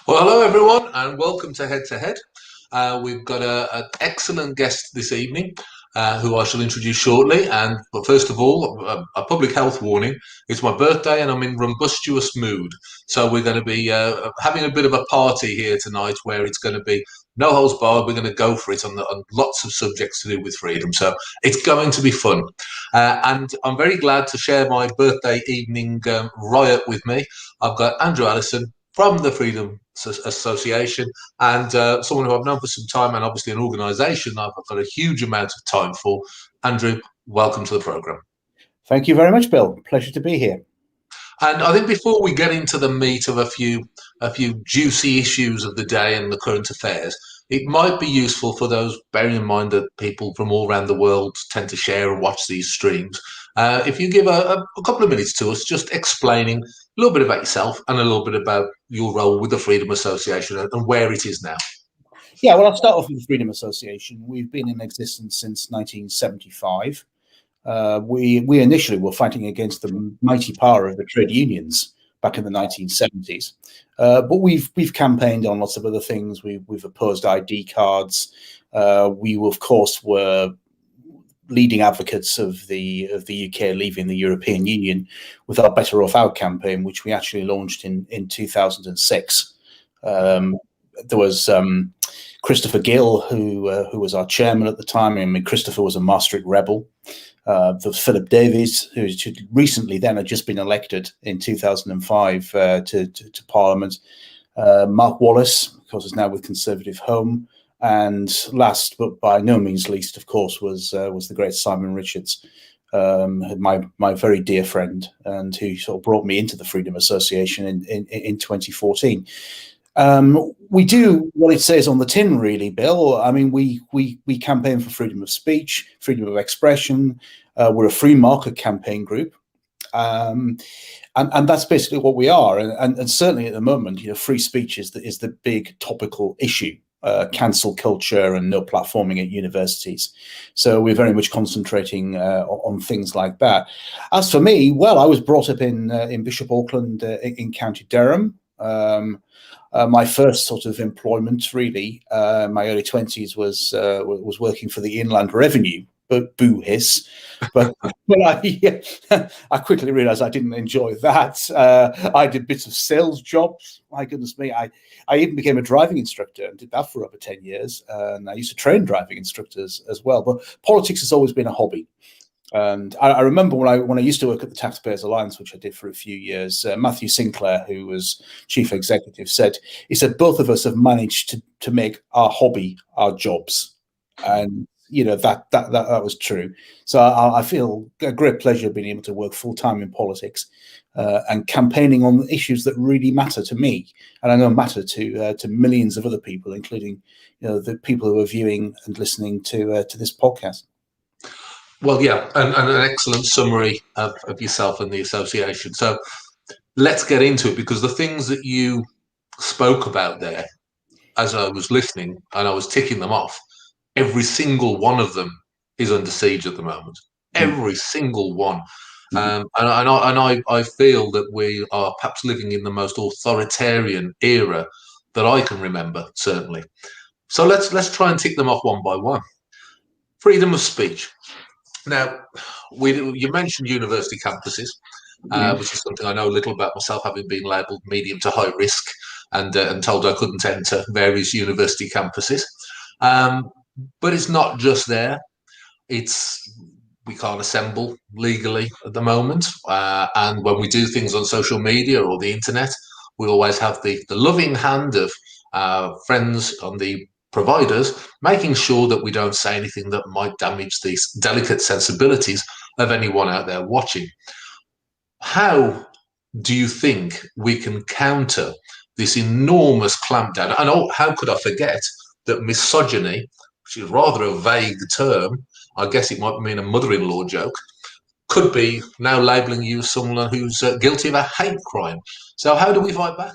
Well, hello everyone, and welcome to Head to Head. We've got an excellent guest this evening, who I shall introduce shortly. But first of all, a public health warning: it's my birthday, and I'm in rumbustious mood. So we're going to be having a bit of a party here tonight, where it's going to be no holds barred. We're going to go for it on lots of subjects to do with freedom. So it's going to be fun, and I'm very glad to share my birthday evening riot with me. I've got Andrew Allison from the Freedom Association, and someone who I've known for some time, and obviously an organisation I've got a huge amount of time for. Andrew, welcome to the programme. Thank you very much, Bill. Pleasure to be here. And I think before we get into the meat of a few juicy issues of the day and the current affairs, it might be useful for those, bearing in mind that people from all around the world tend to share and watch these streams, if you give a couple of minutes to us, just explaining a little bit about yourself and a little bit about your role with the Freedom Association and where it is now. Yeah, well, I'll start off with the Freedom Association. We've been in existence since 1975. We initially were fighting against the mighty power of the trade unions back in the 1970s, but we've campaigned on lots of other things. We've opposed ID cards. We, of course, were leading advocates of the UK leaving the European Union with our Better Off Out campaign, which we actually launched in 2006. There was Christopher Gill, who was our chairman at the time. I mean, Christopher was a Maastricht rebel. There was Philip Davies, who recently then had just been elected in 2005 to Parliament. Mark Wallace, of course, is now with Conservative Home. And last, but by no means least, of course, was the great Simon Richards, my very dear friend, and who sort of brought me into the Freedom Association in 2014. We do what it says on the tin, really, Bill. I mean, we campaign for freedom of speech, freedom of expression. We're a free market campaign group. And that's basically what we are. And certainly at the moment, free speech is the big topical issue. Cancel culture and no platforming at universities. So we're very much concentrating on things like that. As for me, well, I was brought up in Bishop Auckland in County Durham. My first sort of employment, really, my early 20s was working for the Inland Revenue. But boo hiss. But I quickly realised I didn't enjoy that. I did bits of sales jobs. My goodness me, I even became a driving instructor and did that for over 10 years. And I used to train driving instructors as well. But politics has always been a hobby. And I remember when I used to work at the Taxpayers Alliance, which I did for a few years, Matthew Sinclair, who was chief executive, said both of us have managed to make our hobby our jobs. And that was true. So I feel a great pleasure being able to work full time in politics and campaigning on issues that really matter to me, and I know matter to millions of other people, including the people who are viewing and listening to this podcast. Well, yeah, and an excellent summary of yourself and the association. So let's get into it, because the things that you spoke about there, as I was listening and I was ticking them off, every single one of them is under siege at the moment. Every single one. And I feel that we are perhaps living in the most authoritarian era that I can remember, certainly. So let's try and tick them off one by one. Freedom of speech. Now, you mentioned university campuses, which is something I know a little about myself, having been labelled medium to high risk and told I couldn't enter various university campuses. But it's not just there. We can't assemble legally at the moment. And when we do things on social media or the internet, we always have the loving hand of friends on the providers, making sure that we don't say anything that might damage these delicate sensibilities of anyone out there watching. How do you think we can counter this enormous clampdown? And how could I forget that misogyny, which is rather a vague term, I guess it might mean a mother-in-law joke, could be now labelling you as someone who's guilty of a hate crime. So how do we fight back?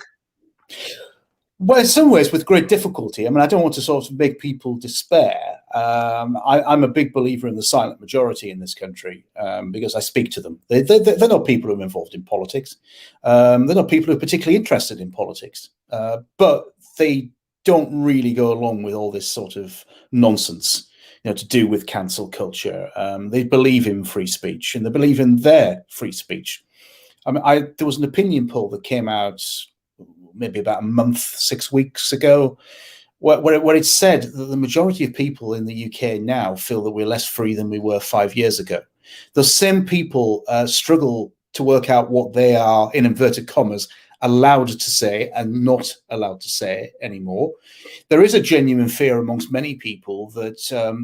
Well, in some ways, with great difficulty. I mean, I don't want to sort of make people despair. I'm a big believer in the silent majority in this country because I speak to them. They're not people who are involved in politics. They're not people who are particularly interested in politics, but they don't really go along with all this sort of nonsense, to do with cancel culture. They believe in free speech and they believe in their free speech. I mean, there was an opinion poll that came out maybe about a month, 6 weeks ago, where it said that the majority of people in the UK now feel that we're less free than we were 5 years ago. Those same people struggle to work out what they are, in inverted commas, allowed to say and not allowed to say anymore. There is a genuine fear amongst many people that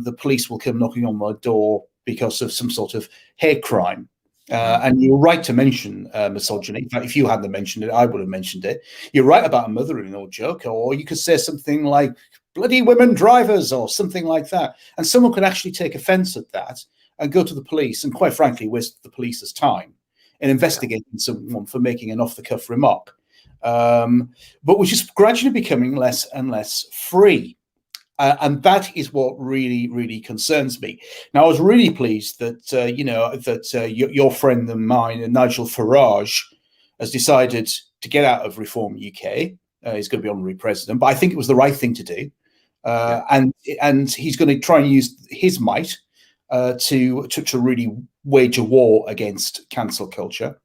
the police will come knocking on my door because of some sort of hate crime. And you're right to mention misogyny. In fact, if you hadn't mentioned it, I would have mentioned it. You're right about a mother-in-law joke, or you could say something like bloody women drivers or something like that. And someone could actually take offense at that and go to the police and, quite frankly, waste the police's time in investigating someone for making an off-the-cuff remark. But which is gradually becoming less and less free. And that is what really, really concerns me. Now, I was really pleased that, your friend and mine, Nigel Farage, has decided to get out of Reform UK. He's going to be honorary president, but I think it was the right thing to do. And he's going to try and use his might to really wage a war against cancel culture.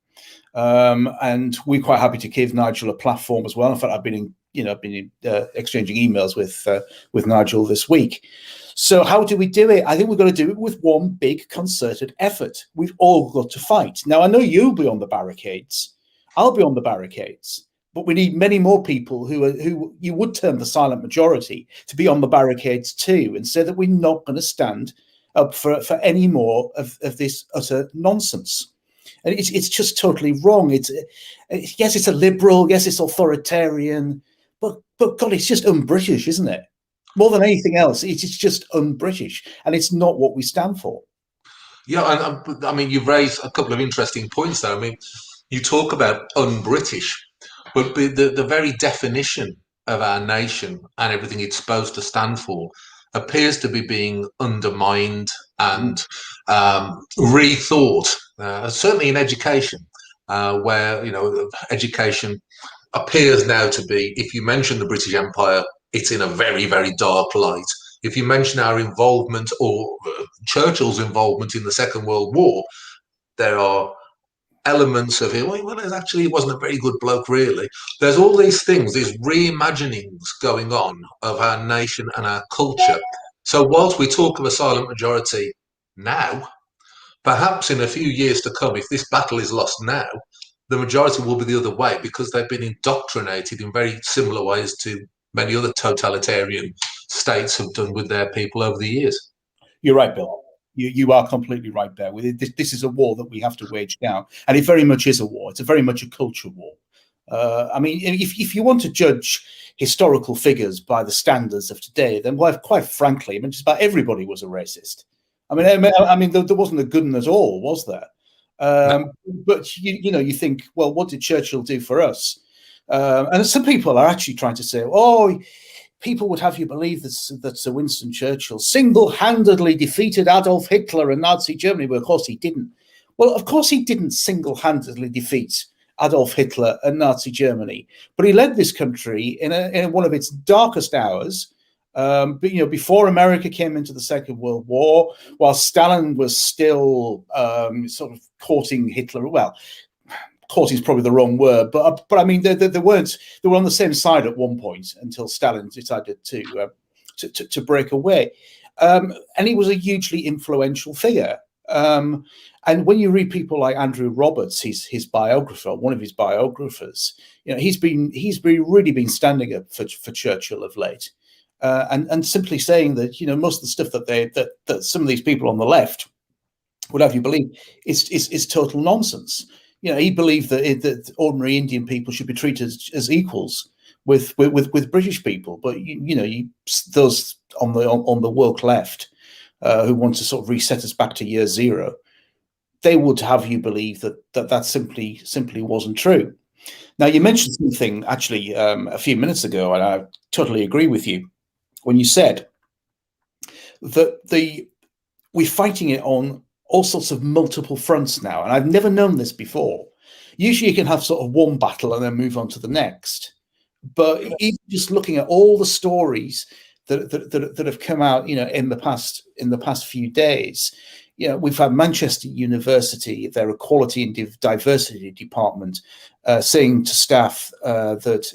And we're quite happy to give Nigel a platform as well. In fact, I've been exchanging emails with Nigel this week. So how do we do it? I think we've got to do it with one big concerted effort. We've all got to fight. Now, I know you'll be on the barricades. I'll be on the barricades. But we need many more people who you would term the silent majority to be on the barricades too, and say that we're not going to stand up for any more of this utter nonsense. And it's just totally wrong. Yes, it's a liberal. Yes, it's authoritarian. But God, it's just un-British, isn't it? More than anything else, it's just un-British, and it's not what we stand for. Yeah, and I mean, you've raised a couple of interesting points there. I mean, you talk about un-British, but the very definition of our nation and everything it's supposed to stand for appears to be being undermined and rethought. Certainly in education, where education appears now to be, if you mention the British Empire, it's in a very, very dark light. If you mention our involvement or Churchill's involvement in the Second World War, there are elements of it. Well, actually, he wasn't a very good bloke, really. There's all these things, these reimaginings going on of our nation and our culture. So whilst we talk of a silent majority now, perhaps in a few years to come, if this battle is lost now, the majority will be the other way because they've been indoctrinated in very similar ways to many other totalitarian states have done with their people over the years. You're right, Bill. You are completely right there. This is a war that we have to wage now, and it very much is a war. It's very much a culture war. I mean, if you want to judge historical figures by the standards of today, then quite frankly, I mean, just about everybody was a racist. I mean, there wasn't a good one at all, was there? No. But you think, well, what did Churchill do for us? And some people are actually trying to say, oh, people would have you believe that Sir Winston Churchill single-handedly defeated Adolf Hitler and Nazi Germany. Well, of course he didn't. Well, of course he didn't single-handedly defeat Adolf Hitler and Nazi Germany, but he led this country in one of its darkest hours. But before America came into the Second World War, while Stalin was still sort of courting Hitler. Well, courting is probably the wrong word, but I mean they were on the same side at one point until Stalin decided to break away, and he was a hugely influential figure. And when you read people like Andrew Roberts, his biographer, one of his biographers, he's really been standing up for Churchill of late. And simply saying that most of the stuff that some of these people on the left would have you believe is total nonsense. He believed that ordinary Indian people should be treated as equals with British people, but those on the woke left who want to sort of reset us back to year zero, they would have you believe that simply wasn't true. Now, you mentioned something actually a few minutes ago, and I totally agree with you when you said that we're fighting it on all sorts of multiple fronts now, and I've never known this before. Usually, you can have sort of one battle and then move on to the next. But even just looking at all the stories that have come out, in the past few days, we've had Manchester University, their Equality and Diversity Department, saying to staff that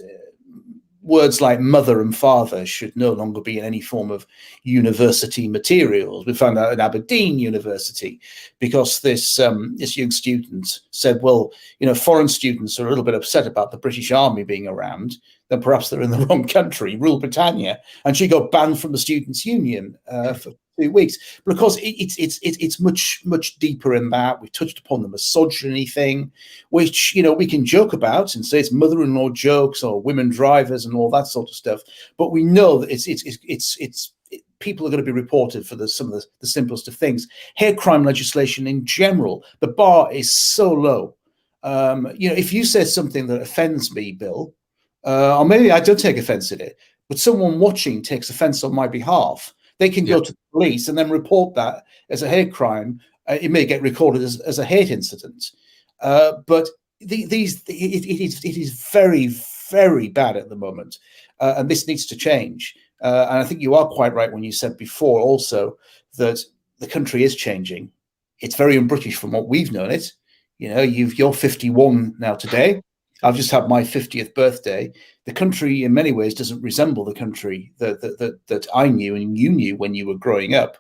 words like mother and father should no longer be in any form of university materials. We found out at Aberdeen University, because this young student said, well, foreign students are a little bit upset about the British Army being around, then perhaps they're in the wrong country, Rule Britannia. And she got banned from the Students' Union for 2 weeks, because it's much deeper in that. We've touched upon the misogyny thing, which we can joke about and say it's mother-in-law jokes or women drivers and all that sort of stuff, but we know that it's people are going to be reported for some of the simplest of things. Hate crime legislation in general, the bar is so low. If you say something that offends me, Bill, or maybe I don't take offense at it, but someone watching takes offense on my behalf, they can go to the police and then report that as a hate crime. It may get recorded as a hate incident, but it is very, very bad at the moment, and this needs to change. And I think you are quite right when you said before also that the country is changing. It's very un-British from what we've known it. You're 51 now today. I've just had my 50th birthday. The country, in many ways, doesn't resemble the country that I knew and you knew when you were growing up.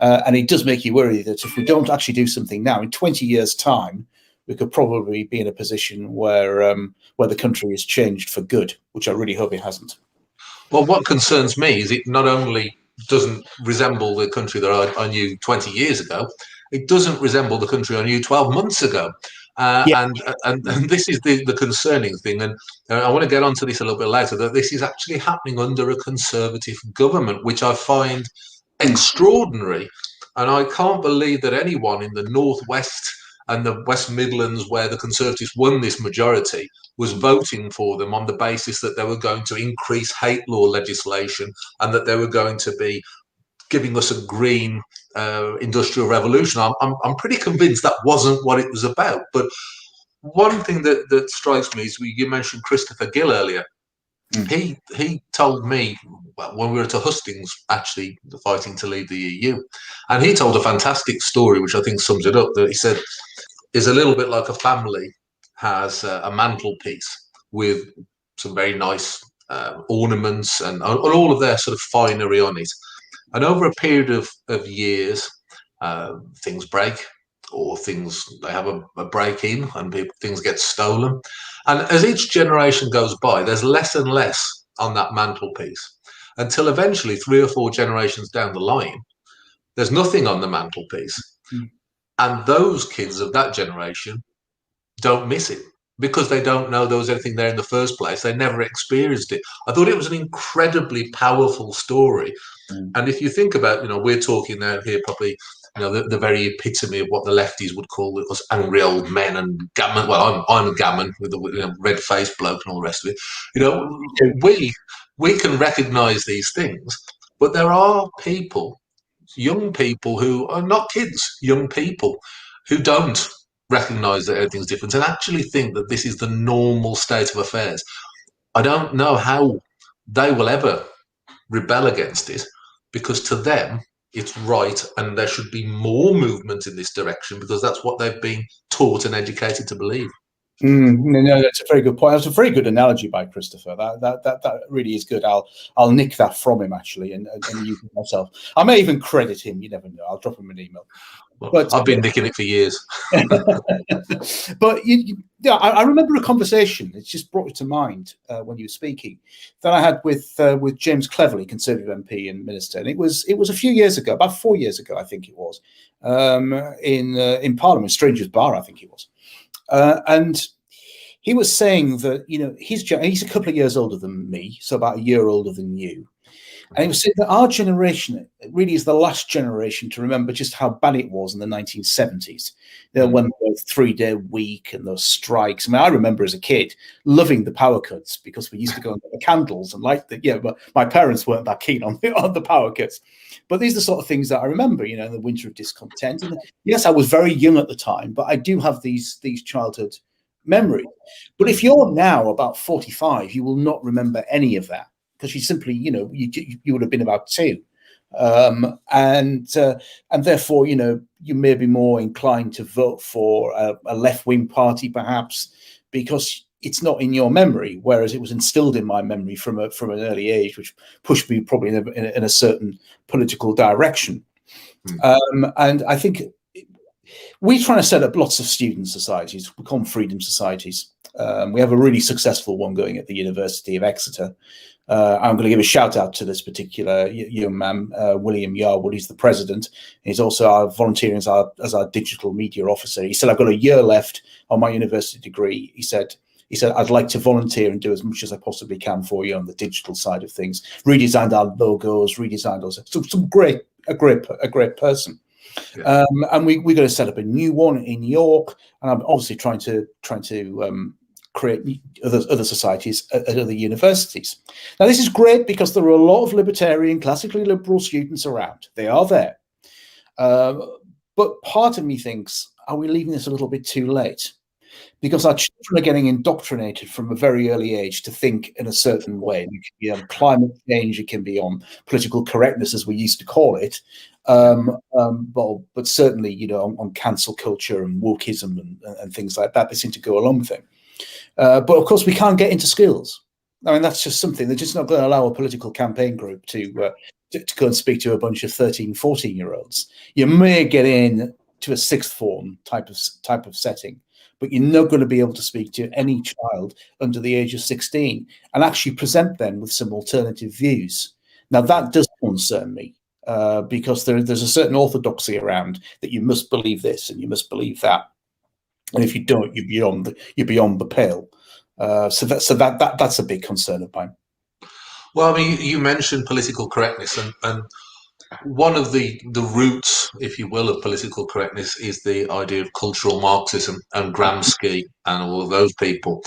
And it does make you worry that if we don't actually do something now, in 20 years' time, we could probably be in a position where the country has changed for good, which I really hope it hasn't. Well, what concerns me is it not only doesn't resemble the country that I knew 20 years ago, it doesn't resemble the country I knew 12 months ago. And this is the concerning thing, and I want to get onto this a little bit later, that this is actually happening under a Conservative government, which I find extraordinary. And I can't believe that anyone in the Northwest and the West Midlands, where the Conservatives won this majority, was voting for them on the basis that they were going to increase hate law legislation and that they were going to be giving us a green industrial revolution. I'm pretty convinced that wasn't what it was about. But one thing that strikes me is, you mentioned Christopher Gill earlier. He told me, well, when we were at Hustings, actually fighting to leave the EU, and he told a fantastic story which I think sums it up. That he said is a little bit like a family has a mantelpiece with some very nice ornaments and all of their sort of finery on it. And over a period of years, things break, or they have a break-in, and things get stolen. And as each generation goes by, there's less and less on that mantelpiece, until eventually 3 or 4 generations down the line, there's nothing on the mantelpiece. And those kids of that generation don't miss it, because they don't know there was anything there in the first place. They never experienced it. I thought it was an incredibly powerful story. And if you think about, we're talking now here probably, the very epitome of what the lefties would call us angry old men and gammon. Well, I'm a gammon with the red-faced bloke and all the rest of it. We can recognise these things, but there are people, young people who are not kids, young people who don't recognise that everything's different and actually think that this is the normal state of affairs. I don't know how they will ever rebel against it, because to them it's right, and there should be more movement in this direction, because that's what they've been taught and educated to believe. No, that's a very good point. That's a very good analogy by Christopher. That really is good. I'll nick that from him actually and use it myself. I may even credit him. You never know. I'll drop him an email. Well, but I've been nicking it for years. But I remember a conversation. It's just brought it to mind when you were speaking, that I had with James Cleverly, Conservative MP and Minister, and it was a few years ago, about 4 years ago, I think it was, in Parliament, Strangers Bar, I think it was. And he was saying that he's a couple of years older than me, so about a year older than you, And he was saying that our generation really is the last generation to remember just how bad it was in the 1970s. When there was 3-day week and those strikes. I mean, I remember as a kid loving the power cuts because we used to go and get the candles and light the. Yeah, but my parents weren't that keen on the power cuts. But these are the sort of things that I remember. In the winter of discontent. And yes, I was very young at the time, but I do have these childhood memories. But if you're now about 45, you will not remember any of that. Because you simply, you would have been about 2, and therefore, you may be more inclined to vote for a left-wing party, perhaps, because it's not in your memory, whereas it was instilled in my memory from an early age, which pushed me probably in a certain political direction. And I think we're trying to set up lots of student societies. We call them freedom societies. We have a really successful one going at the University of Exeter. I'm going to give a shout out to this particular young man, William Yarwood. He's the president. He's also volunteering as our digital media officer. He said, I've got a year left on my university degree. He said, I'd like to volunteer and do as much as I possibly can for you on the digital side of things. Redesigned our logos, redesigned those. Some a great person. Yeah. And we're going to set up a new one in York. And I'm obviously trying to create other societies at other universities. Now, this is great because there are a lot of libertarian, classically liberal students around. They are there. But part of me thinks, are we leaving this a little bit too late? Because our children are getting indoctrinated from a very early age to think in a certain way. It can be on climate change, it can be on political correctness, as we used to call it, but certainly, on cancel culture and wokeism and things like that. They seem to go along with it. But of course, we can't get into schools. I mean, that's just something. They're just not going to allow a political campaign group to go and speak to a bunch of 13, 14-year-olds. You may get in to a sixth form type of setting, but you're not going to be able to speak to any child under the age of 16 and actually present them with some alternative views. Now, that does concern me because there's a certain orthodoxy around that you must believe this and you must believe that. And if you don't, you're beyond the pale. So that's a big concern of mine. Well, I mean, you mentioned political correctness, and one of the roots, if you will, of political correctness is the idea of cultural Marxism and Gramsci and all of those people.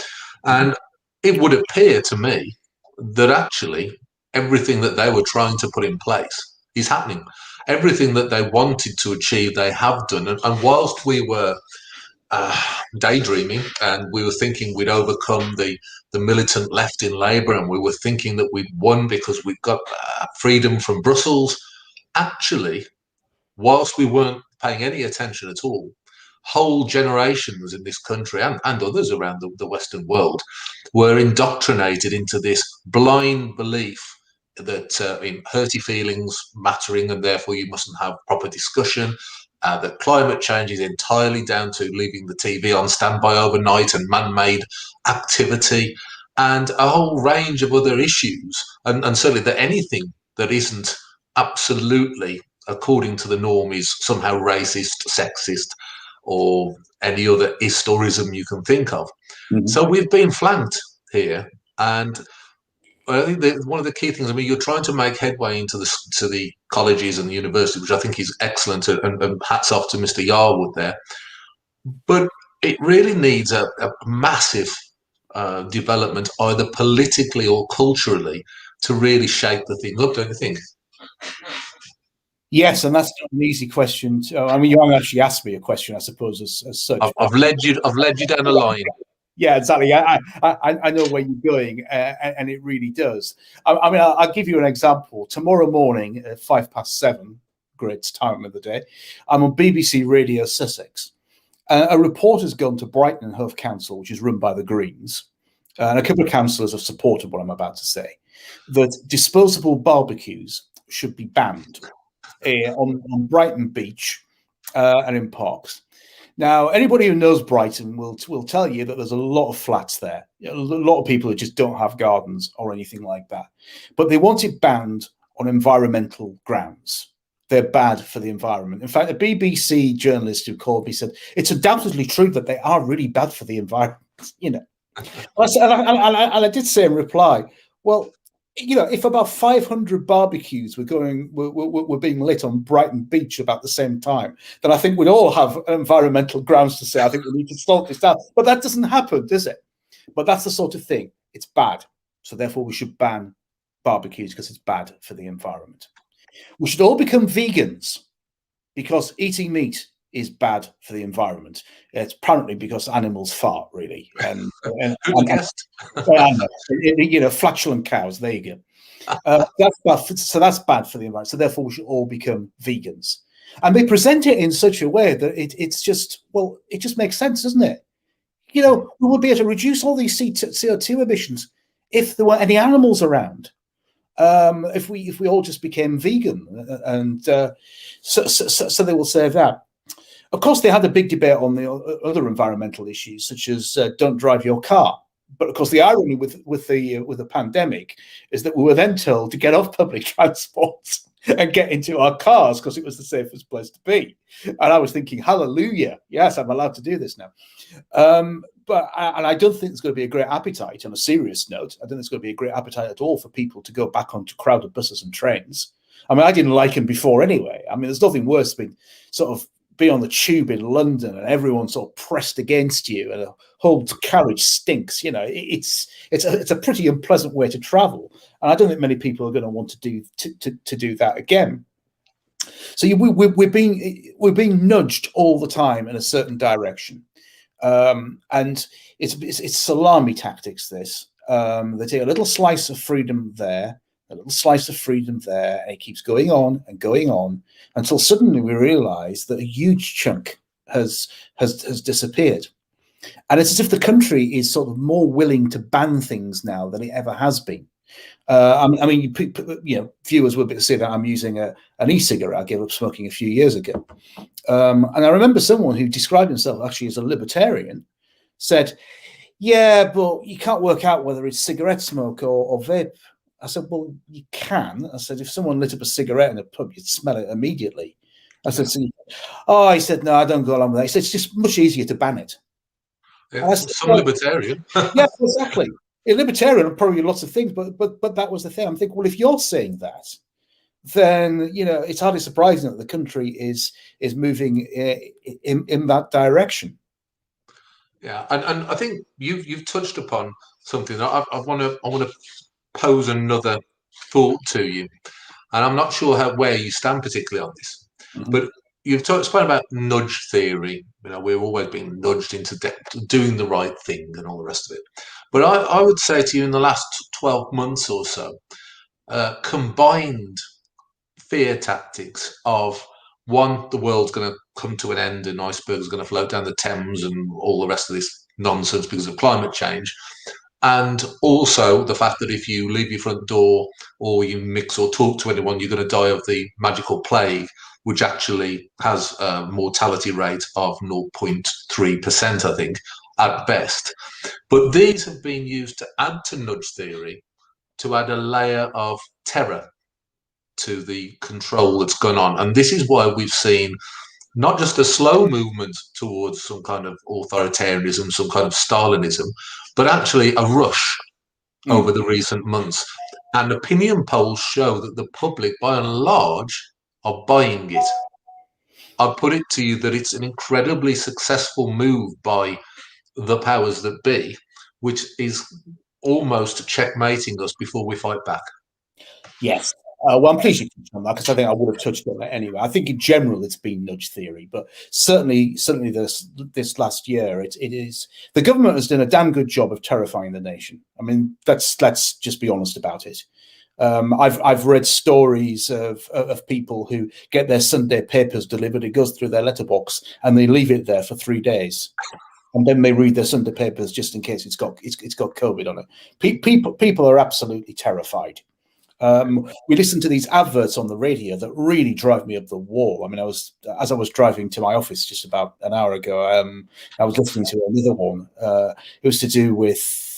And it would appear to me that actually everything that they were trying to put in place is happening. Everything that they wanted to achieve, they have done. And whilst we were daydreaming and we were thinking we'd overcome the militant left in Labour and we were thinking that we'd won because we'd got freedom from Brussels, actually, whilst we weren't paying any attention at all, whole generations in this country and others around the Western world were indoctrinated into this blind belief that hurty feelings mattering and therefore you mustn't have proper discussion, that climate change is entirely down to leaving the TV on standby overnight and man-made activity and a whole range of other issues, and certainly that anything that isn't absolutely according to the norm is somehow racist, sexist, or any other historism you can think of. Mm-hmm. So we've been flanked here, and I think one of the key things, you're trying to make headway into the colleges and the university, which I think is excellent, and hats off to Mr. Yarwood there. But it really needs a massive development, either politically or culturally, to really shake the thing up, don't you think? Yes, and that's not an easy question. You haven't actually asked me a question, I suppose, as such. I've led you down a line. Yeah, exactly. I know where you're going, and it really does. I'll give you an example. Tomorrow morning at 7:05, great time of the day, I'm on BBC Radio Sussex. A reporter's gone to Brighton and Hove Council, which is run by the Greens, and a couple of councillors have supported what I'm about to say, that disposable barbecues should be banned on Brighton Beach and in parks. Now, anybody who knows Brighton will tell you that there's a lot of flats there. A lot of people who just don't have gardens or anything like that. But they want it banned on environmental grounds. They're bad for the environment. In fact, a BBC journalist who called me said, it's undoubtedly true that they are really bad for the environment. And I did say in reply, well, if about 500 barbecues were being lit on Brighton Beach about the same time, then I think we'd all have environmental grounds to say, I think we need to stop this down. But that doesn't happen, does it? But that's the sort of thing. It's bad. So therefore we should ban barbecues because it's bad for the environment. We should all become vegans because eating meat is bad for the environment. It's apparently because animals fart, really. And flatulent cows. There you go. That's bad. So that's bad for the environment. So therefore, we should all become vegans. And they present it in such a way that it just makes sense, doesn't it? We would be able to reduce all these CO2 emissions if there weren't any animals around. If we all just became vegan, and so they will say that. Of course, they had a big debate on the other environmental issues, such as don't drive your car. But of course, the irony with the pandemic is that we were then told to get off public transport and get into our cars because it was the safest place to be. And I was thinking, hallelujah, yes, I'm allowed to do this now. But I don't think there's going to be a great appetite, on a serious note. I don't think there's going to be a great appetite at all for people to go back onto crowded buses and trains. I mean, I didn't like them before anyway. I mean, there's nothing worse than be on the tube in London and everyone's sort of pressed against you and the whole carriage stinks. It's a pretty unpleasant way to travel, and I don't think many people are going to want to do that again. So we're being nudged all the time in a certain direction, and it's salami tactics. They take a little slice of freedom there, a little slice of freedom there, and it keeps going on and going on until suddenly we realize that a huge chunk has disappeared. And it's as if the country is sort of more willing to ban things now than it ever has been. Viewers will be able to see that I'm using an e-cigarette. I gave up smoking a few years ago. And I remember someone who described himself actually as a libertarian said, yeah, but you can't work out whether it's cigarette smoke or vape. I said, well, you can. I said, if someone lit up a cigarette in a pub, you'd smell it immediately. I said, he said, no, I don't go along with that. He said, it's just much easier to ban it. Yeah, some libertarian. Yeah, exactly. A libertarian are probably lots of things, but that was the thing. I'm thinking, well, if you're saying that, then it's hardly surprising that the country is moving in that direction. Yeah, and I think you've touched upon something. I want to pose another thought to you, and I'm not sure where you stand particularly on this, but you've spoken about nudge theory. We're always being nudged into doing the right thing and all the rest of it. But I would say to you, in the last 12 months or so, combined fear tactics of, one, the world's going to come to an end and icebergs are going to float down the Thames and all the rest of this nonsense because of climate change. And also the fact that if you leave your front door or you mix or talk to anyone, you're going to die of the magical plague, which actually has a mortality rate of 0.3%, I think, at best. But these have been used to add to nudge theory, to add a layer of terror to the control that's gone on. And this is why we've seen not just a slow movement towards some kind of authoritarianism, some kind of Stalinism, but actually a rush over the recent months. And opinion polls show that the public, by and large, are buying it. I put it to you that it's an incredibly successful move by the powers that be, which is almost checkmating us before we fight back. Yes. Well, I'm pleased you touched on that because I think I would have touched on that anyway. I think in general it's been nudge theory, but certainly this last year it is. The government has done a damn good job of terrifying the nation. I mean, let's just be honest about it. I've read stories of people who get their Sunday papers delivered. It goes through their letterbox and they leave it there for 3 days, and then they read their Sunday papers just in case it's got COVID on it. People are absolutely terrified. We listen to these adverts on the radio that really drive me up the wall. I mean, as I was driving to my office just about an hour ago, I was listening to another one. It was to do with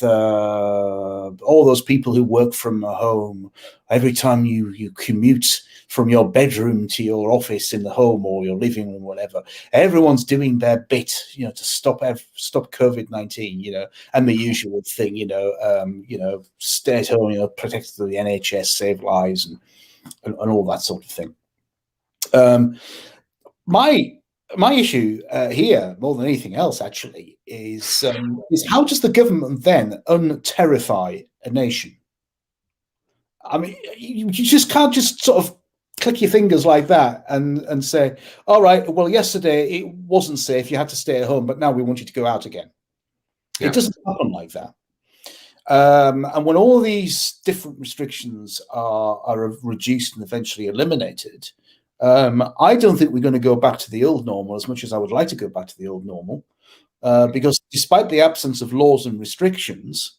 all those people who work from home, every time you commute from your bedroom to your office in the home or your living room, whatever, everyone's doing their bit, to stop COVID-19, and the usual thing, stay at home, protect the NHS, save lives, and all that sort of thing. My issue here, more than anything else, actually, is how does the government then unterrify a nation? I mean, you just can't just sort of click your fingers like that and say, all right, well, yesterday it wasn't safe, you had to stay at home, but now we want you to go out again. Yeah. It doesn't happen like that. And when all these different restrictions are reduced and eventually eliminated, I don't think we're going to go back to the old normal as much as I would like to go back to the old normal, because despite the absence of laws and restrictions,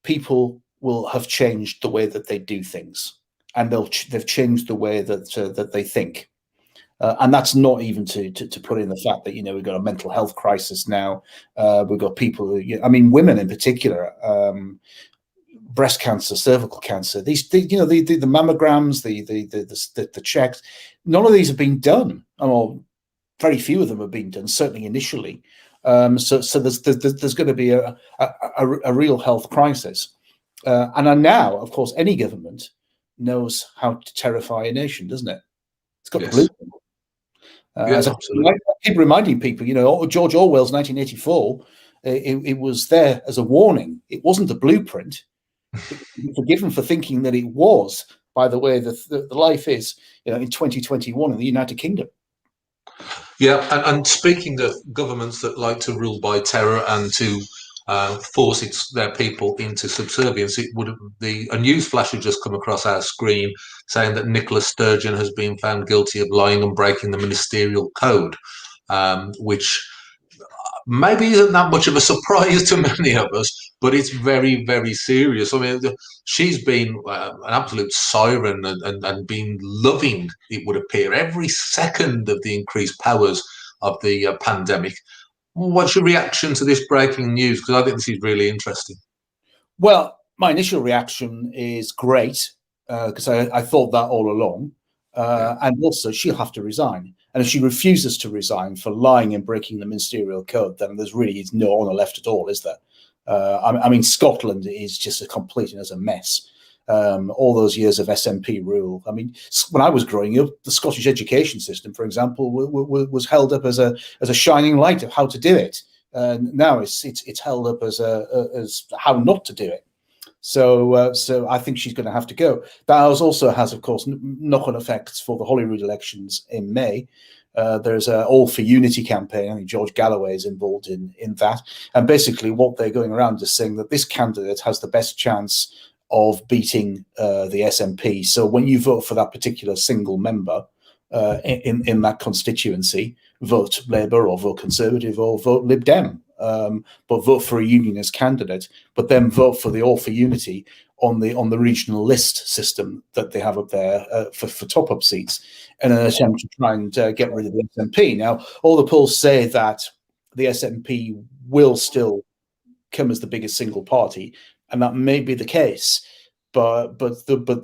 people will have changed the way that they do things, and they've changed the way that they think. And that's not even to put in the fact that, we've got a mental health crisis now. We've got people who, women in particular, breast cancer, cervical cancer, the mammograms, the checks, none of these have been done. Well, very few of them have been done, certainly initially. So there's going to be a real health crisis. And now, of course, any government knows how to terrify a nation, doesn't it? It's got the blueprint. Yes, absolutely. I keep reminding people, George Orwell's 1984, it was there as a warning. It wasn't a blueprint. Forgiven for thinking that it was, by the way the life is, in 2021 in the United Kingdom. Yeah, and speaking of governments that like to rule by terror and to force their people into subservience, a news flash had just come across our screen saying that Nicola Sturgeon has been found guilty of lying and breaking the ministerial code, which maybe isn't that much of a surprise to many of us, but it's very, very serious. I mean, she's been an absolute siren and been loving, it would appear, every second of the increased powers of the pandemic. What's your reaction to this breaking news? Because I think this is really interesting. Well, my initial reaction is great, because I thought that all along. And also, she'll have to resign. And if she refuses to resign for lying and breaking the ministerial code, then there's really no honour left at all, is there? Scotland is just a complete and utter mess. All those years of SNP rule. I mean, when I was growing up, the Scottish education system, for example, was held up as a shining light of how to do it. Now it's held up as how not to do it. So I think she's going to have to go. That also has, of course, knock-on effects for the Holyrood elections in May. There's an All for Unity campaign. I think George Galloway is involved in that. And basically what they're going around is saying that this candidate has the best chance of beating the SNP. So when you vote for that particular single member in that constituency, vote Labour or vote Conservative or vote Lib Dem. But vote for a unionist candidate, but then vote for the All for Unity on the regional list system that they have up there for top-up seats in an attempt to try and get rid of the SNP. Now, all the polls say that the SNP will still come as the biggest single party, and that may be the case. But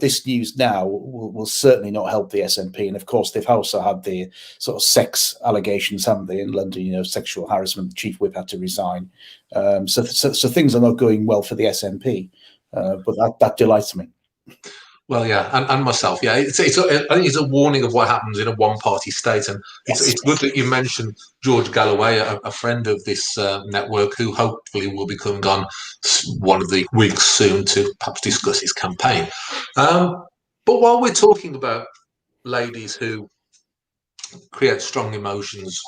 this news now will certainly not help the SNP. And of course, they've also had the sort of sex allegations, haven't they, in London? Sexual harassment. The chief whip had to resign. So things are not going well for the SNP. But that delights me. Well, yeah, and myself, yeah. I think it's a warning of what happens in a one-party state, and it's good that you mentioned George Galloway, a friend of this network, who hopefully will be coming on one of the weeks soon to perhaps discuss his campaign. But while we're talking about ladies who create strong emotions,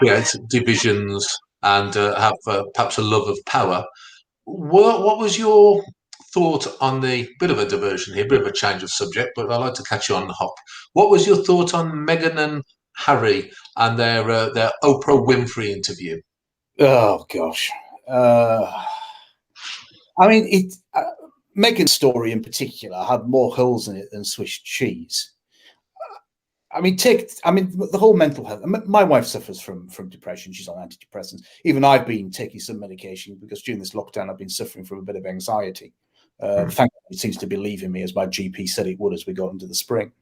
create divisions, and have perhaps a love of power, what was your thought on the bit of a diversion here, bit of a change of subject, but I'd like to catch you on the hop. What was your thought on Meghan and Harry and their Oprah Winfrey interview? Oh gosh, Meghan's story in particular had more holes in it than Swiss cheese. The whole mental health. My wife suffers from depression. She's on antidepressants. Even I've been taking some medication because during this lockdown I've been suffering from a bit of anxiety. Thankfully, it seems to be leaving me, as my GP said it would as we got into the spring.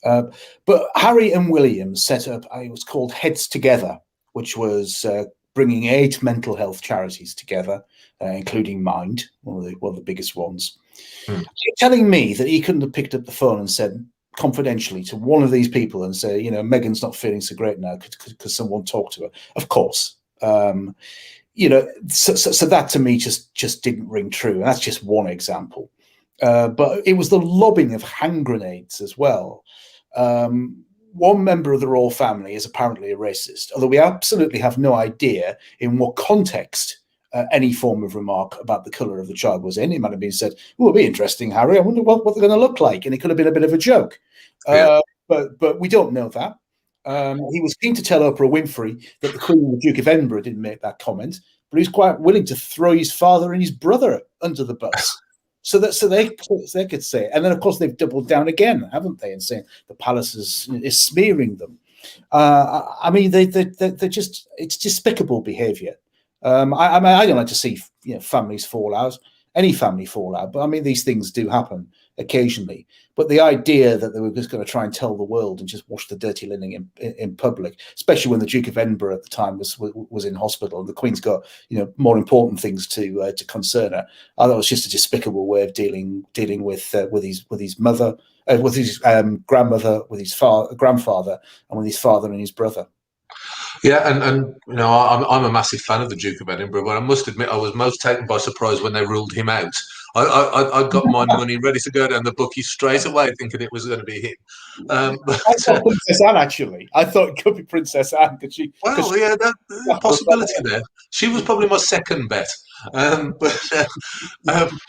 But Harry and William set up, it was called Heads Together, which was bringing 8 mental health charities together, including Mind, one of the biggest ones. Telling me that he couldn't have picked up the phone and said confidentially to one of these people and say, you know, Megan's not feeling so great now, could someone talk to her? Of course. You know, so that to me just didn't ring true. And that's just one example. But it was the lobbing of hand grenades as well. One member of the royal family is apparently a racist, although we absolutely have no idea in what context any form of remark about the colour of the child was in. It might have been said, "Oh, it'll be interesting, Harry. I wonder what they're going to look like," and it could have been a bit of a joke. But we don't know that. He was keen to tell Oprah Winfrey that the Queen and the Duke of Edinburgh didn't make that comment, but he was quite willing to throw his father and his brother under the bus. So they could say it. And then, of course, they've doubled down again, haven't they, in saying the palace is smearing them. I mean, they're just, it's despicable behaviour. I mean, I don't like to see families fall out, any family fall out, but I mean, these things do happen occasionally. But the idea that they were just going to try and tell the world and just wash the dirty linen in public, especially when the Duke of Edinburgh at the time was in hospital and the Queen's got more important things to concern her, I thought it was just a despicable way of dealing with his mother, with his grandmother, with his grandfather, and with his father and his brother. Yeah, and I'm a massive fan of the Duke of Edinburgh, but I must admit I was most taken by surprise when they ruled him out. I got my money ready to go down the bookie straight away, thinking it was going to be him. I thought Princess Anne, actually. I thought it could be Princess Anne. That possibility there. She was probably my second bet. But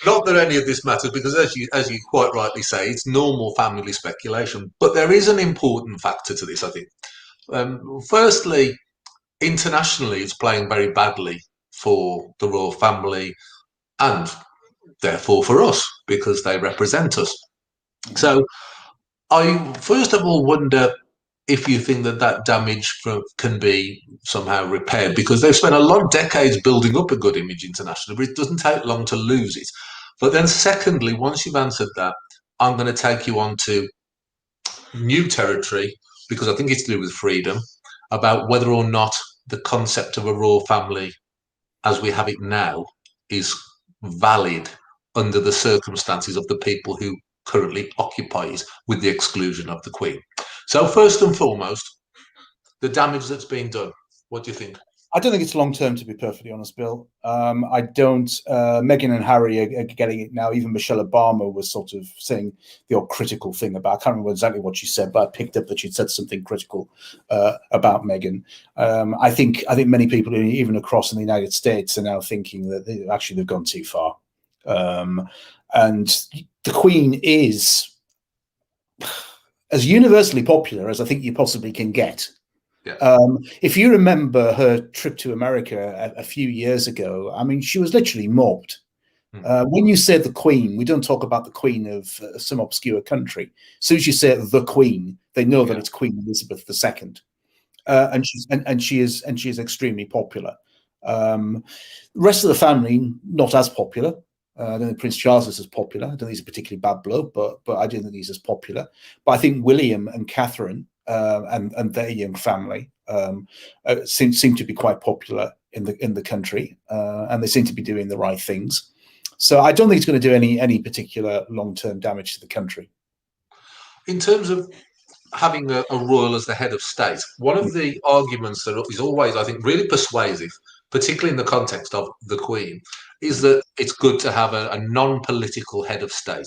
not that any of this matters, because as you quite rightly say, it's normal family speculation. But there is an important factor to this, I think. Firstly, internationally, it's playing very badly for the royal family and therefore for us, because they represent us. So I first of all wonder if you think that damage can be somehow repaired, because they've spent a lot of decades building up a good image internationally, but it doesn't take long to lose it. But then secondly, once you've answered that, I'm going to take you on to new territory, because I think it's to do with freedom, about whether or not the concept of a royal family as we have it now is valid under the circumstances of the people who currently occupy it, with the exclusion of the Queen. So first and foremost, the damage that's been done, what do you think? I don't think it's long-term, to be perfectly honest, Bill. I don't. Meghan and Harry are getting it now. Even Michelle Obama was sort of saying the odd critical thing about, I can't remember exactly what she said, but I picked up that she'd said something critical about Meghan. I think many people, even across in the United States, are now thinking that they've gone too far. And the Queen is as universally popular as I think you possibly can get. Yeah. If you remember her trip to America a few years ago, I mean, she was literally mobbed. When you say the Queen, we don't talk about the Queen of some obscure country. As soon as you say the Queen, they know that it's Queen Elizabeth II, and she is extremely popular. The rest of the family not as popular. I don't think Prince Charles is as popular. I don't think he's a particularly bad bloke, but I don't think he's as popular. But I think William and Catherine and their young family seem to be quite popular in the country, and they seem to be doing the right things. So I don't think it's going to do any particular long-term damage to the country. In terms of having a royal as the head of state, one of the arguments that is always, I think, really persuasive, particularly in the context of the Queen, is that it's good to have a non-political head of state.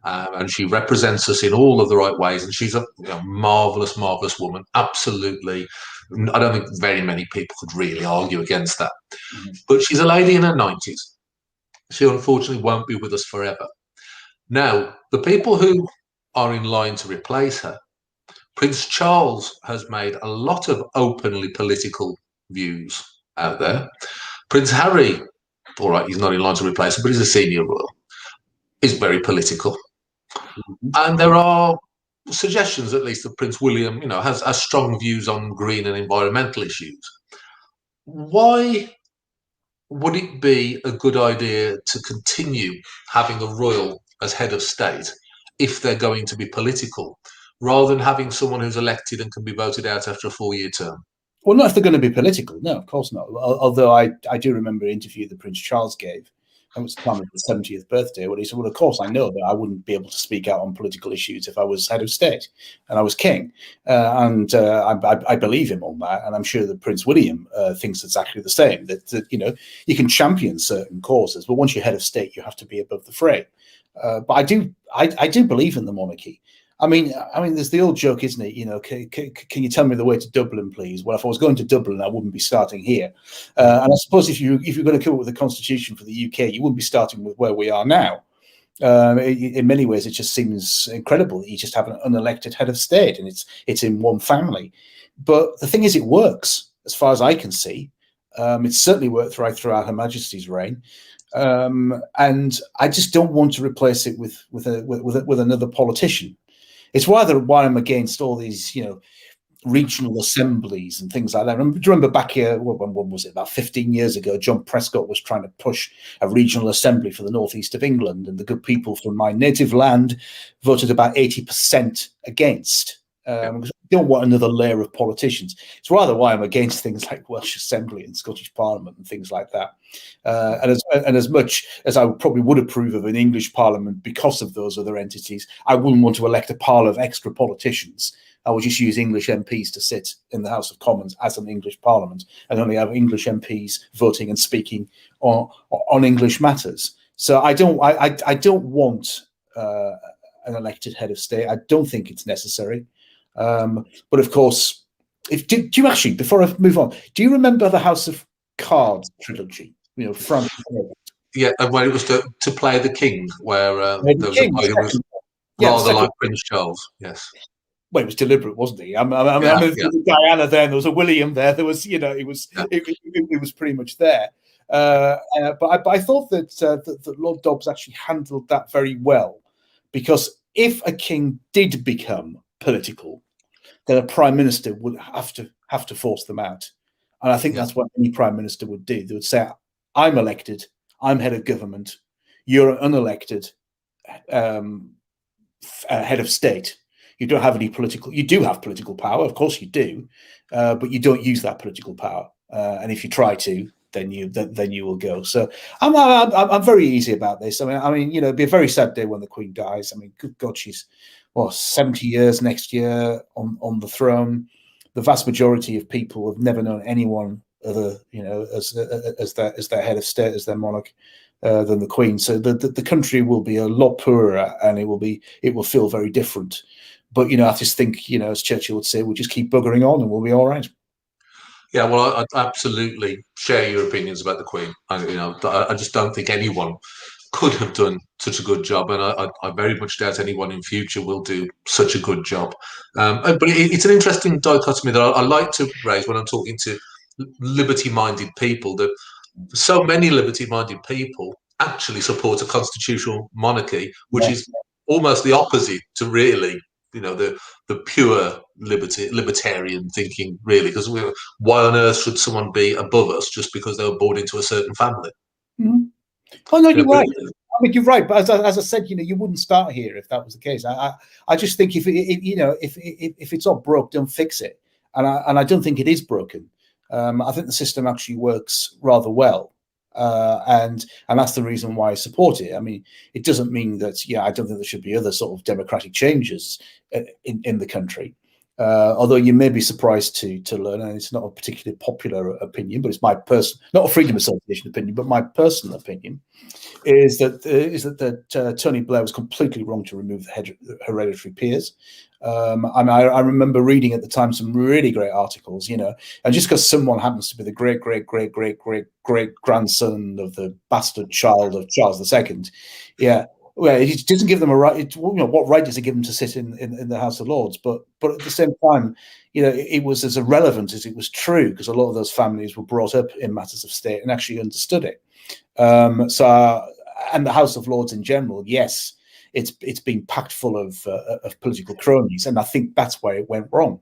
And she represents us in all of the right ways, and she's a marvelous woman. Absolutely, I don't think very many people could really argue against that. But she's a lady in her 90s. She unfortunately won't be with us forever. Now, the people who are in line to replace her, Prince Charles has made a lot of openly political views out there. Prince Harry, all right, he's not in line to replace her, but he's a senior royal. Is very political. And there are suggestions, at least, that Prince William, has strong views on green and environmental issues. Why would it be a good idea to continue having a royal as head of state if they're going to be political, rather than having someone who's elected and can be voted out after a 4-year term? Well, not if they're going to be political. No, of course not. Although I do remember an interview that Prince Charles gave. That was the time of his 70th birthday, where he said, well, of course, I know that I wouldn't be able to speak out on political issues if I was head of state and I was king. I believe him on that. And I'm sure that Prince William thinks exactly the same, that, you know, you can champion certain causes, but once you're head of state, you have to be above the fray. But I do believe in the monarchy. I mean, there's the old joke, isn't it? You know, can you tell me the way to Dublin, please? Well, if I was going to Dublin, I wouldn't be starting here. And I suppose if you're going to come up with a constitution for the UK, you wouldn't be starting with where we are now. In many ways, it just seems incredible that you just have an unelected head of state, and it's in one family. But the thing is, it works as far as I can see. It's certainly worked right throughout Her Majesty's reign. And I just don't want to replace it with another politician. It's why I'm against all these, you know, regional assemblies and things like that. Do you remember back here, when was it, about 15 years ago, John Prescott was trying to push a regional assembly for the northeast of England, and the good people from my native land voted about 80% against. Because we don't want another layer of politicians. It's rather why I'm against things like Welsh Assembly and Scottish Parliament and things like that. And as much as I probably would approve of an English Parliament because of those other entities, I wouldn't want to elect a pile of extra politicians. I would just use English MPs to sit in the House of Commons as an English Parliament, and only have English MPs voting and speaking on English matters. So I don't want an elected head of state. I don't think it's necessary. But of course, do you actually, before I move on, do you remember the House of Cards trilogy? You know, from Yeah, and when it was to play the king, where there was a guy who was rather like Prince Charles. Yes. Well, it was deliberate, wasn't he? I mean, there was Diana there, and there was a William there. There was, you know, it was pretty much there. But I thought that Lord Dobbs actually handled that very well, because if a king did become political, then a prime minister would have to force them out. And I think that's what any prime minister would do. They would say, I'm elected, I'm head of government, you're an unelected head of state. You don't have any you do have political power, of course you do, but you don't use that political power. And if you try to, then you will go. So I'm very easy about this. I mean, you know, it'd be a very sad day when the Queen dies. I mean, good God, she's 70 years next year on the throne. The vast majority of people have never known anyone other, you know, as their head of state, as their monarch, than the Queen. So the country will be a lot poorer, and it will feel very different. But, you know, I just think, you know, as Churchill would say, we'll just keep buggering on and we'll be all right. Yeah, well, I absolutely share your opinions about the Queen. I just don't think anyone could have done such a good job, and I very much doubt anyone in future will do such a good job. But it's an interesting dichotomy that I like to raise when I'm talking to liberty-minded people, that so many liberty-minded people actually support a constitutional monarchy, which is almost the opposite to really, you know, the pure libertarian thinking, really, because why on earth should someone be above us just because they were born into a certain family? Mm-hmm. Oh no, you're right. I mean, you're right. But as I said, you know, you wouldn't start here if that was the case. I just think if it's not broke, don't fix it. And I don't think it is broken. I think the system actually works rather well. And that's the reason why I support it. I mean, it doesn't mean that, I don't think there should be other sort of democratic changes in the country. Although you may be surprised to learn, and it's not a particularly popular opinion, but it's my not a Freedom Association opinion, but my personal opinion, is that Tony Blair was completely wrong to remove the hereditary peers. I remember reading at the time some really great articles, you know, and just because someone happens to be the great grandson of the bastard child of Charles II, well, it doesn't give them a right. What right does it give them to sit in the House of Lords? But at the same time, you know, it was as irrelevant as it was true, because a lot of those families were brought up in matters of state and actually understood it. And the House of Lords in general, yes, it's been packed full of political cronies, and I think that's where it went wrong.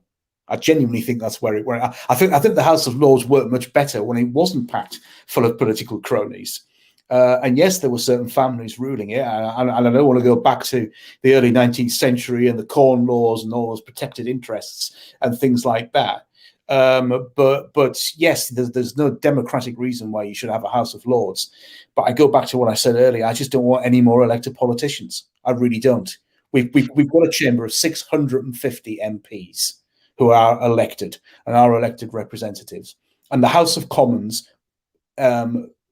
I genuinely think that's where it went. I think the House of Lords worked much better when it wasn't packed full of political cronies. And yes, there were certain families ruling it. And I don't want to go back to the early 19th century and the Corn Laws and all those protected interests and things like that. But yes, there's no democratic reason why you should have a House of Lords. But I go back to what I said earlier. I just don't want any more elected politicians. I really don't. We've got a chamber of 650 MPs who are elected and are elected representatives, and the House of Commons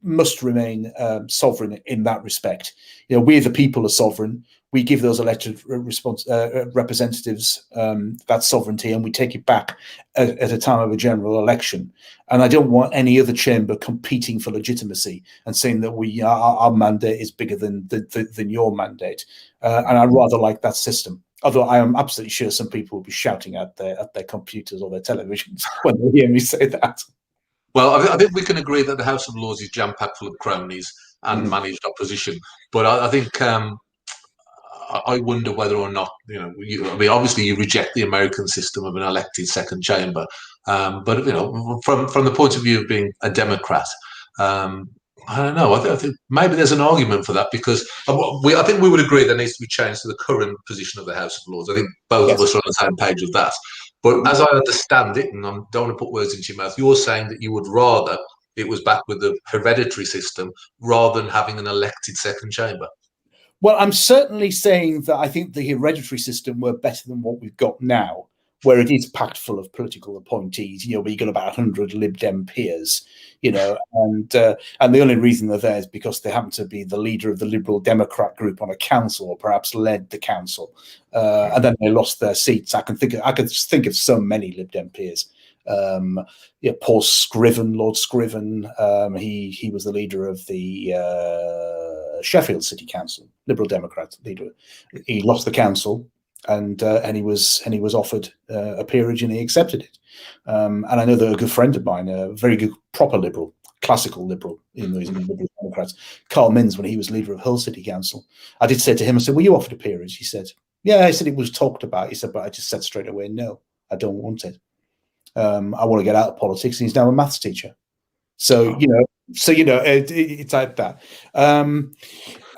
must remain sovereign in that respect. You know, we the people are sovereign. We give those elected representatives that sovereignty, and we take it back at a time of a general election. And I don't want any other chamber competing for legitimacy and saying that our mandate is bigger than your mandate. And I rather like that system. Although I am absolutely sure some people will be shouting at their computers or their televisions when they hear me say that. Well, I think we can agree that the House of Lords is jam-packed full of cronies and managed opposition. But I think I wonder whether or not, I mean, obviously you reject the American system of an elected second chamber, but from the point of view of being a Democrat, I don't know. I think maybe there's an argument for that, because I think we would agree there needs to be change to the current position of the House of Lords. I think both of us are on the same page of that. But as I understand it, and I don't want to put words into your mouth, you're saying that you would rather it was back with the hereditary system rather than having an elected second chamber. Well, I'm certainly saying that I think the hereditary system were better than what we've got now, where it is packed full of political appointees. Where you've got about 100 Lib Dem peers, and the only reason they're there is because they happen to be the leader of the Liberal Democrat group on a council, or perhaps led the council, and then they lost their seats. I can think of so many Lib Dem peers. Paul Scriven, Lord Scriven, he was the leader of the Sheffield City Council, Liberal Democrat leader. He lost the council, and he was offered a peerage, and he accepted it. And I know that a good friend of mine, a very good proper liberal, classical liberal, even though he's a Liberal Democrat, Carl Minns, when he was leader of Hull City Council, I did say to him, I said, "Were you offered a peerage?" He said, "Yeah." I said, "It was talked about." He said, "But I just said straight away, no, I don't want it. I want to get out of politics." And he's now a maths teacher. So it's like that. An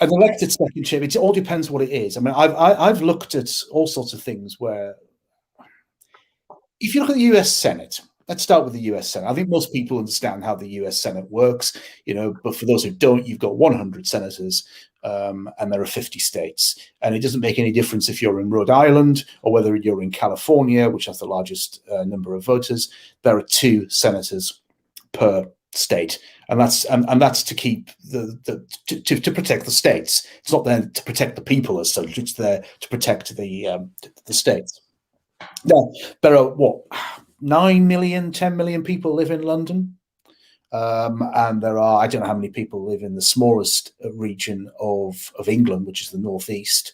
elected second chamber, it all depends what it is. I mean, I've looked at all sorts of things where, if you look at the US Senate, let's start with the US Senate. I think most people understand how the US Senate works, but for those who don't, you've got 100 senators, and there are 50 states. And it doesn't make any difference if you're in Rhode Island or whether you're in California, which has the largest number of voters. There are 2 senators per state, and that's to keep to protect the states. It's not there to protect the people as such. It's there to protect the states. Now, there are 9 million, 10 million people live in London. And there are, I don't know how many people live in the smallest region of England, which is the northeast,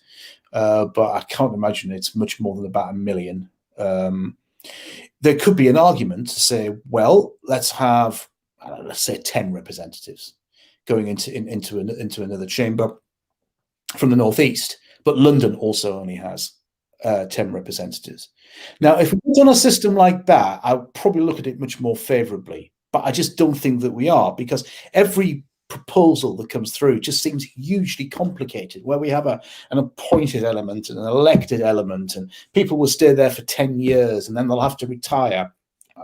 but I can't imagine it's much more than about 1 million. There could be an argument to say, well, let's have, let's say, 10 representatives going into another chamber from the northeast, but London also only has 10 representatives. Now, if we put on a system like that, I'll probably look at it much more favourably. But I just don't think that we are, because every proposal that comes through just seems hugely complicated, where we have an appointed element and an elected element, and people will stay there for 10 years and then they'll have to retire.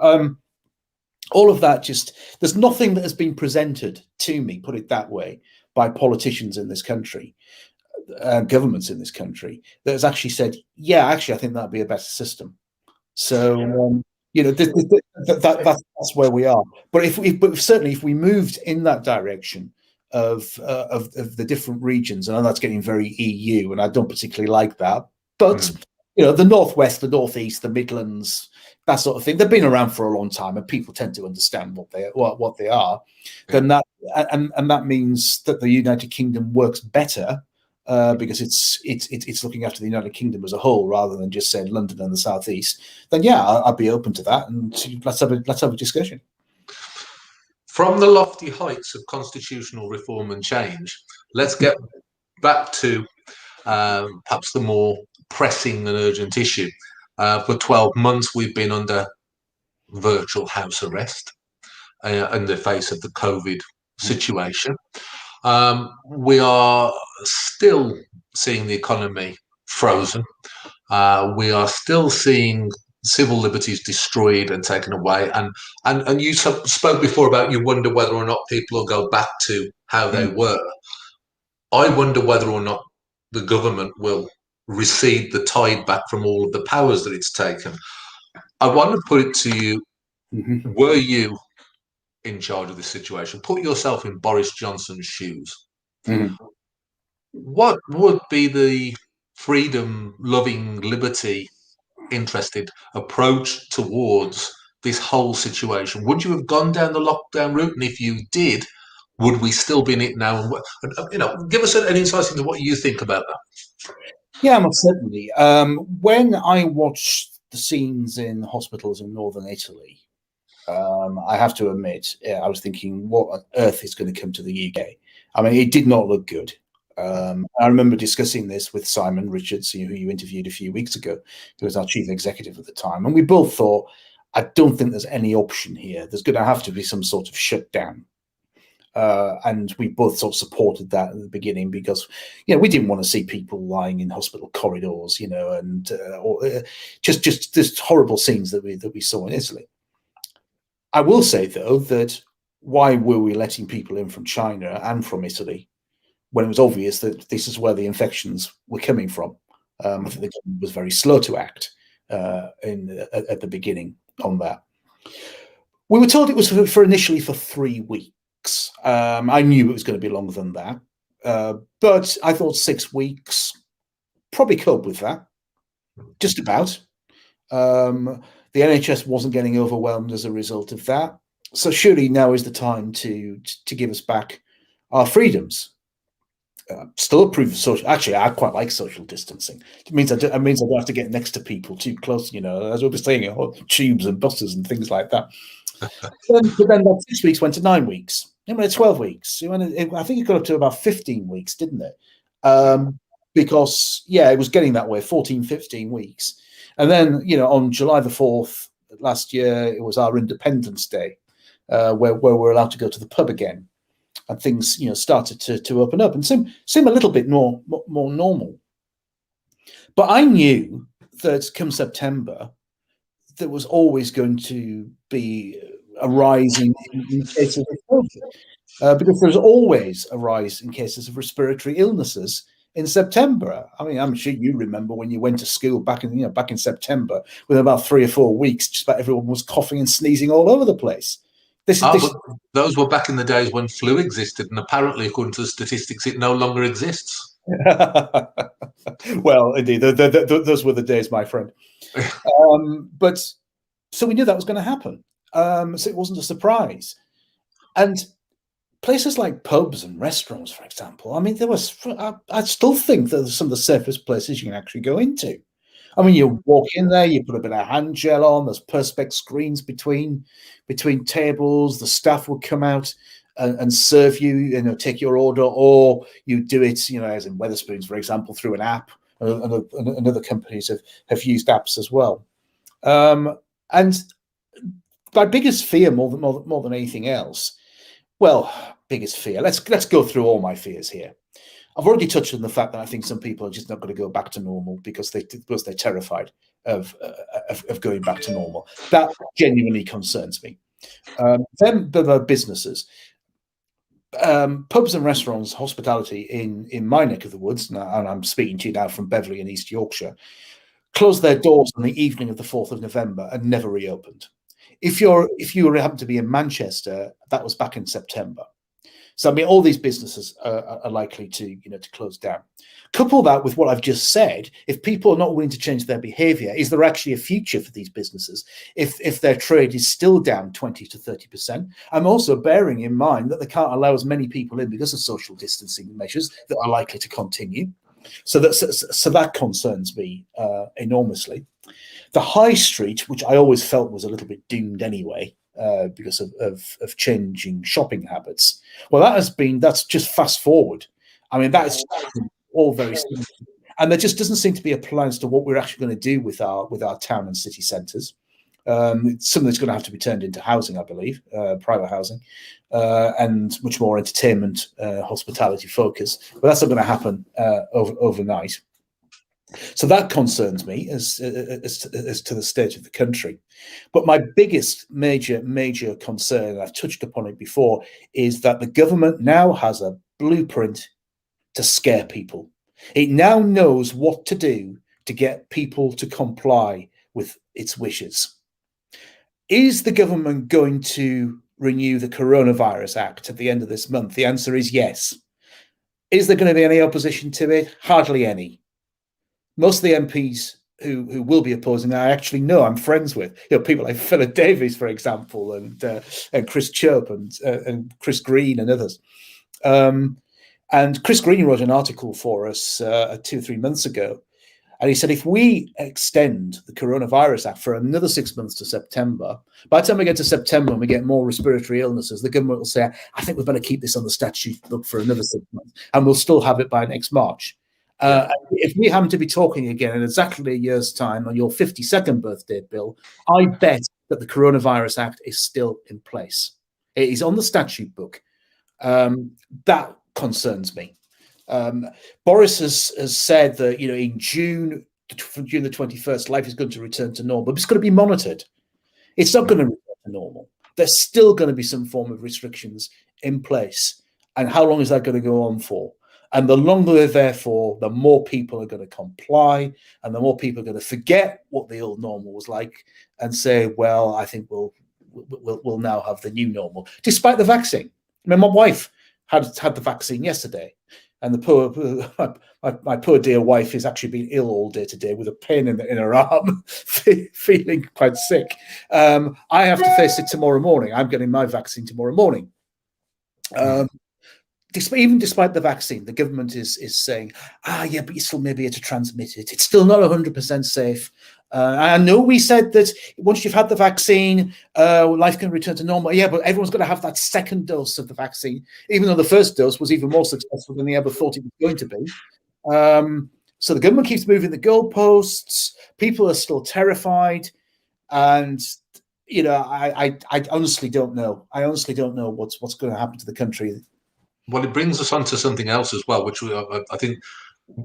All of that, there's nothing that has been presented to me, put it that way, by politicians in this country, governments in this country, that has actually said, yeah, actually, I think that'd be a better system. So, that's where we are. But certainly if we moved in that direction of the different regions, and I know that's getting very EU, and I don't particularly like that. But the Northwest, the Northeast, the Midlands, that sort of thing, they've been around for a long time, and people tend to understand what they are. Then that and that means that the United Kingdom works better. Because it's looking after the United Kingdom as a whole rather than just saying London and the southeast, then yeah, I'd be open to that, and let's have a discussion. From the lofty heights of constitutional reform and change, let's get back to perhaps the more pressing and urgent issue. For 12 months, we've been under virtual house arrest in the face of the COVID situation. We are still seeing the economy frozen. We are still seeing civil liberties destroyed and taken away. And you spoke before about you wonder whether or not people will go back to how they were. I wonder whether or not the government will recede the tide back from all of the powers that it's taken. I want to put it to you, were you in charge of this situation? Put yourself in Boris Johnson's shoes. What would be the freedom-loving, liberty-interested approach towards this whole situation? Would you have gone down the lockdown route? And if you did, would we still be in it now? And give us an insight into what you think about that. Yeah, most certainly. When I watched the scenes in hospitals in northern Italy, I have to admit, I was thinking, what on earth is going to come to the UK? I mean, it did not look good. I remember discussing this with Simon Richards, who you interviewed a few weeks ago, who was our chief executive at the time. And we both thought, I don't think there's any option here. There's going to have to be some sort of shutdown. And we both sort of supported that at the beginning because, we didn't want to see people lying in hospital corridors, and just this horrible scenes that we saw in Italy. I will say, though, that why were we letting people in from China and from Italy when it was obvious that this is where the infections were coming from? I think the government was very slow to act at the beginning on that. We were told it was initially for 3 weeks. I knew it was going to be longer than that, but I thought 6 weeks, probably cope with that, just about. The NHS wasn't getting overwhelmed as a result of that. So surely now is the time to give us back our freedoms. Still approve of social. Actually, I quite like social distancing. It means I don't have to get next to people too close. As we were saying, tubes and buses and things like that. But then that 6 weeks went to 9 weeks. Then went to 12 weeks. I think it got up to about 15 weeks, didn't it? Because it was getting that way, 14, 15 weeks. And then, on July the 4th last year, it was our Independence Day, where we're allowed to go to the pub again. And things, started to open up and seem a little bit more normal. But I knew that come September, there was always going to be a rise in cases of COVID, because there's always a rise in cases of respiratory illnesses in September. I mean, I'm sure you remember when you went to school back in September, within about 3 or 4 weeks, just about everyone was coughing and sneezing all over the place. Those were back in the days when flu existed, and apparently, according to the statistics, it no longer exists. Well, indeed, those were the days, my friend. But so we knew that was going to happen. So it wasn't a surprise. And places like pubs and restaurants, for example, I mean, I still think that some of the safest places you can actually go into. I mean, you walk in there, you put a bit of hand gel on, there's perspex screens between tables, the staff will come out and serve you, take your order, or you do it, as in Wetherspoons, for example, through an app, and other companies have used apps as well. And my biggest fear, more than anything else, biggest fear, let's go through all my fears here. I've already touched on the fact that I think some people are just not going to go back to normal because they're terrified of going back to normal. That genuinely concerns me. Then the businesses, pubs and restaurants, hospitality in my neck of the woods, and I'm speaking to you now from Beverley in East Yorkshire, closed their doors on the evening of the 4th of November and never reopened. If you happen to be in Manchester, that was back in September. So, I mean, all these businesses are likely to close down. Couple that with what I've just said. If people are not willing to change their behavior, is there actually a future for these businesses if their trade is still down 20 to 30%? I'm also bearing in mind that they can't allow as many people in because of social distancing measures that are likely to continue. So that concerns me enormously. The high street, which I always felt was a little bit doomed anyway, because of changing shopping habits. Well, that's just fast forward. I mean, that's all very simple. And there just doesn't seem to be a plan as to what we're actually going to do with our town and city centres. Some that's going to have to be turned into housing, I believe, private housing, and much more entertainment, hospitality focus. But that's not going to happen overnight. So that concerns me as to the state of the country. But my biggest major concern, and I've touched upon it before, is that the government now has a blueprint to scare people. It now knows what to do to get people to comply with its wishes. Is the government going to renew the Coronavirus Act at the end of this month? The answer is yes. Is there going to be any opposition to it? Hardly any. Most of the MPs who will be opposing, I actually know, I'm friends with. People like Philip Davies, for example, and Chris Chope and Chris Green and others. And Chris Green wrote an article for us 2 or 3 months ago, and he said if we extend the Coronavirus Act for another 6 months to September, by the time we get to September and we get more respiratory illnesses, the government will say, I think we better keep this on the statute book for another 6 months, and we'll still have it by next March. If we happen to be talking again in exactly a year's time on your 52nd birthday, Bill, I bet that the Coronavirus Act is still in place. It is on the statute book. That concerns me. Boris has said that in June the 21st, life is going to return to normal, but it's going to be monitored. It's not going to return to normal. There's still going to be some form of restrictions in place. And how long is that going to go on for? And the longer they're there for, the more people are going to comply, and the more people are going to forget what the old normal was like and say, well, I think we'll now have the new normal, despite the vaccine. I mean, my wife had the vaccine yesterday, and my poor dear wife has actually been ill all day today with a pain in her arm, feeling quite sick. I have to face it tomorrow morning. I'm getting my vaccine tomorrow morning. Even despite the vaccine, the government is saying, yeah, but you still may be able to transmit it. It's still not 100% safe. I know we said that once you've had the vaccine, life can return to normal. Yeah, but everyone's going to have that second dose of the vaccine, even though the first dose was even more successful than they ever thought it was going to be. So the government keeps moving the goalposts. People are still terrified. And, I honestly don't know. I honestly don't know what's going to happen to the country. Well, it brings us on to something else as well, which I think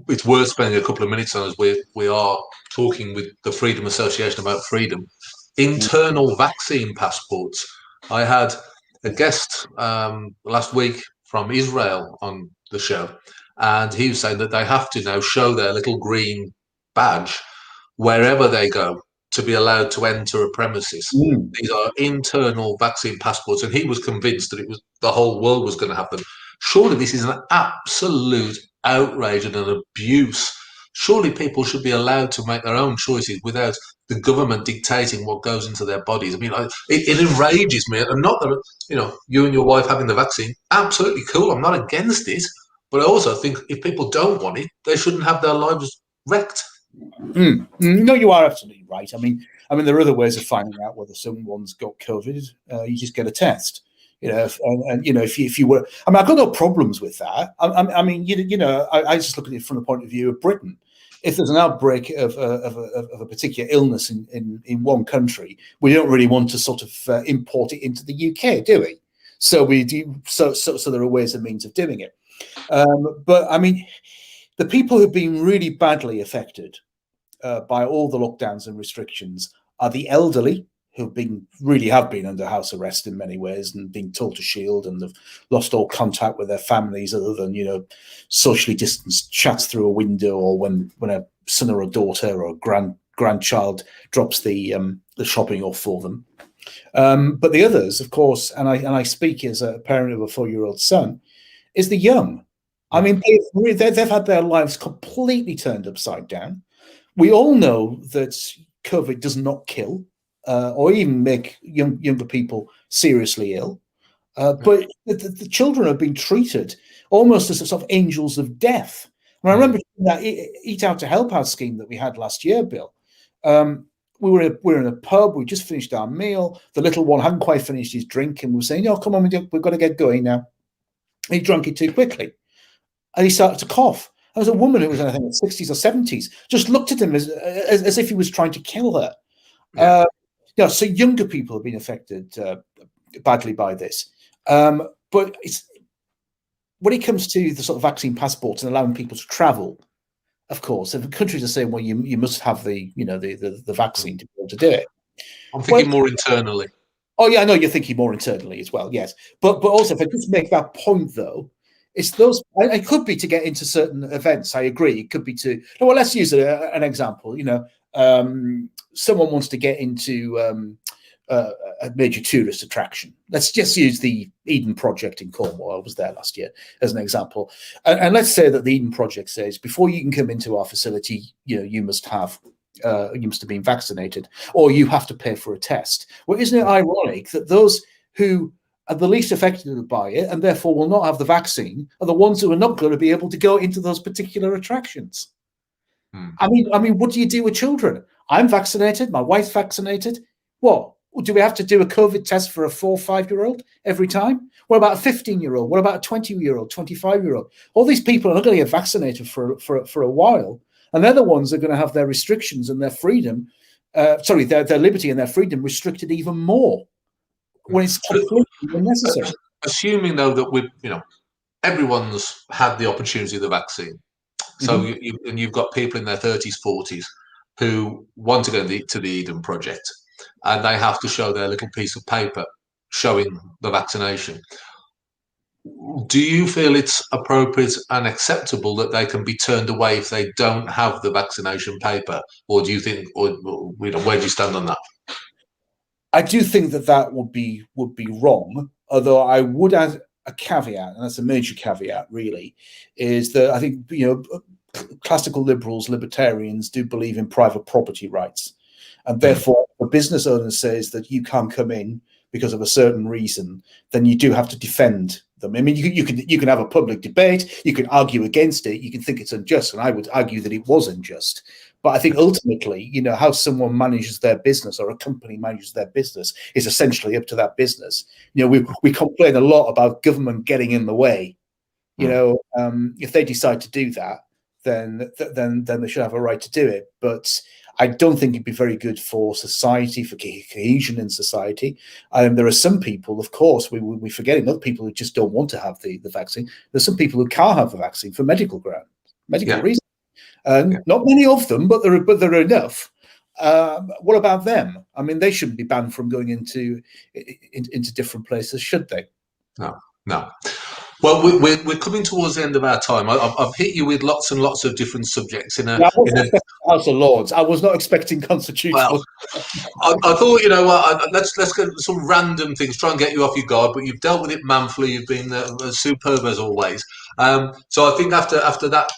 it's worth spending a couple of minutes on as we are talking with the Freedom Association about freedom. Internal vaccine passports. I had a guest last week from Israel on the show, and he was saying that they have to now show their little green badge wherever they go to be allowed to enter a premises. These are internal vaccine passports, and he was convinced that the whole world was going to have them. Surely this is an absolute outrage and an abuse. Surely people should be allowed to make their own choices without the government dictating what goes into their bodies. I mean, it enrages me. And not that, you and your wife having the vaccine, absolutely cool. I'm not against it. But I also think if people don't want it, they shouldn't have their lives wrecked. No, you are absolutely right. I mean, there are other ways of finding out whether someone's got COVID. You just get a test. If you were, I've got no problems with that. I just look at it from the point of view of Britain. If there's an outbreak of a particular illness in one country, we don't really want to sort of import it into the UK, do we? So we do. So there are ways and means of doing it. But I mean, the people who've been really badly affected by all the lockdowns and restrictions are the elderly, who have been under house arrest in many ways and being told to shield, and they've lost all contact with their families other than, socially distanced chats through a window, or when a son or a daughter or a grandchild drops the shopping off for them. But the others, of course, and I speak as a parent of a 4-year-old son, is the young. I mean, they've had their lives completely turned upside down. We all know that COVID does not kill. Or even make younger people seriously ill. But the children have been treated almost as a sort of angels of death. And I remember that Eat Out to Help Out scheme that we had last year, Bill. We were in a pub, we just finished our meal. The little one hadn't quite finished his drink, and we were saying, come on, we've got to get going now. And he drank it too quickly. And he started to cough. There was a woman who was in, I think, in the 60s or 70s, just looked at him as if he was trying to kill her. Yeah. So younger people have been affected badly by this. But when it comes to the sort of vaccine passports and allowing people to travel, of course, if countries are saying, well, you must have the vaccine to be able to do it. I'm thinking more internally. Oh yeah, I know you're thinking more internally as well. Yes, but also if I just make that point though, it's those. It could be to get into certain events. I agree. It could be to. Well, let's use an example. Someone wants to get into a major tourist attraction. Let's just use the Eden Project in Cornwall. I was there last year as an example. And let's say that the Eden Project says, before you can come into our facility, you must have been vaccinated, or you have to pay for a test. Well, isn't it ironic that those who are the least affected by it and therefore will not have the vaccine are the ones who are not going to be able to go into those particular attractions? I mean, what do you do with children? I'm vaccinated. My wife's vaccinated. What? Do we have to do a COVID test for a 4 or 5-year-old every time? What about a 15-year-old? What about a 20-year-old, 25-year-old? All these people are not going to get vaccinated for a while. And they're the ones that are going to have their restrictions and their freedom, their liberty and their freedom restricted even more when it's completely unnecessary. Assuming, though, that everyone's had the opportunity of the vaccine. So you've got people in their 30s, 40s who want to go to the Eden Project, and they have to show their little piece of paper showing the vaccination. Do you feel it's appropriate and acceptable that they can be turned away if they don't have the vaccination paper, or do you think, or where do you stand on that? I do think that would be wrong. Although I would add a caveat, and that's a major caveat, really, is that I think classical liberals, libertarians do believe in private property rights, and therefore, if a business owner says that you can't come in because of a certain reason, then you do have to defend them. I mean, you can have a public debate, you can argue against it, you can think it's unjust, and I would argue that it was unjust. But I think ultimately, how someone manages their business or a company manages their business is essentially up to that business. We complain a lot about government getting in the way. If they decide to do that, then they should have a right to do it. But I don't think it'd be very good for society, for cohesion in society. There are some people, of course, we forget other people who just don't want to have the vaccine. There's some people who can't have the vaccine for medical reasons. Not many of them, but there are enough. What about them? I mean, they shouldn't be banned from going into different places, should they? No. Well, we're coming towards the end of our time. I've hit you with lots and lots of different subjects House of Lords. I was not expecting constitutional. Well, I thought, let's get some random things, try and get you off your guard, but you've dealt with it manfully. You've been superb as always. So I think after that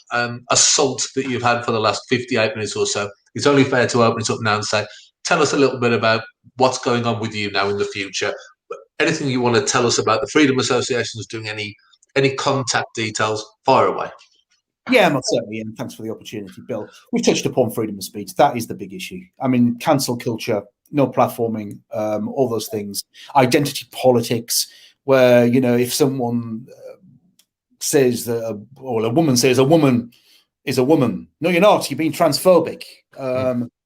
assault that you've had for the last 58 minutes or so, it's only fair to open it up now and say, tell us a little bit about what's going on with you now in the future. Anything you want to tell us about the Freedom Associations, doing any contact details, fire away. Yeah, most certainly, and thanks for the opportunity, Bill. We've touched upon freedom of speech. That is the big issue. I mean, cancel culture, no platforming, all those things. Identity politics, where, if someone says that, or a woman says a woman is a woman, no, you're not, you're being transphobic.